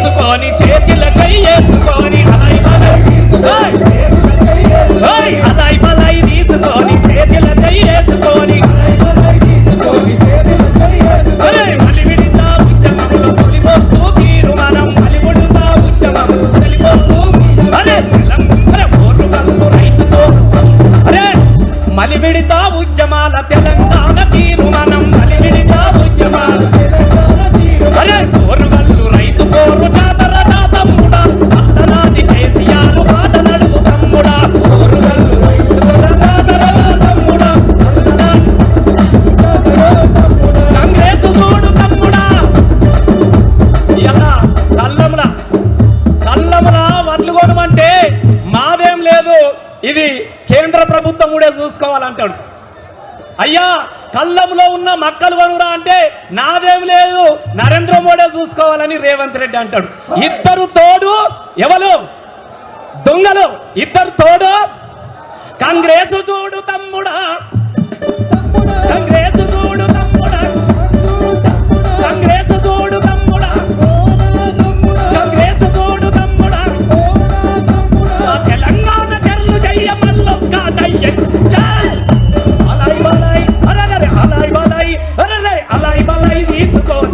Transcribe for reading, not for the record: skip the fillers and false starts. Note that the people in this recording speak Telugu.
తీసుకొని చేతిల చెయ్యేసుకొని అలాయ్ బలాయ్ అలాయ్ బలాయ్ తీసుకొని చేతిల చెయ్యేసుకొని మళ్ళీ విడితా ఉద్యమంలో తొలిపోతూ తీరు మనం మళ్ళీ విడుతా ఉద్యమం తొలిపోతూ అరే రైతుతో అరే మళ్ళీ విడితా ఉద్యమాల తెలంగాణ తీరు మనం మళ్ళీ విడితా ఉద్యమాల అరే కోరుగల్లు రైతు కోరు జాతర నా తమ్ముడా అత్తనాది కేసీఆర్ బాట నడుపు తమ్ముడా కోరుగల్లు రైతు కోరు జాతర నా తమ్ముడా కాంగ్రెస్ చూడు తమ్ముడా ఇలా కల్లములా వడ్లు కొనమంటే మాదేం లేదు ఇది కేంద్ర ప్రభుత్వం కూడా చూసుకోవాలంటాడు. అయ్యా కల్లంలో ఉన్న మక్కలు కొనురా అంటే నాదేం లేదు నరేంద్ర మోడీ చూసుకోవాలని రేవంత్ రెడ్డి అంటాడు. ఇద్దరు తోడు ఎవరు దొంగలు, ఇద్దరు తోడు కాంగ్రెస్ చూడు తమ్ముడా కాంగ్రెస్ చూడు తమ్ముడా కాంగ్రెస్ చూడు తమ్ముడా కాంగ్రెస్ చూడు తమ్ముడా తెలంగాణ తెరలు జయ్య మల్లొక్కటయ్య అలాయ్ బలాయ్ అరే అలాయ్ బలాయ్ అరే అలాయ్ బలాయ్ తీసుకొని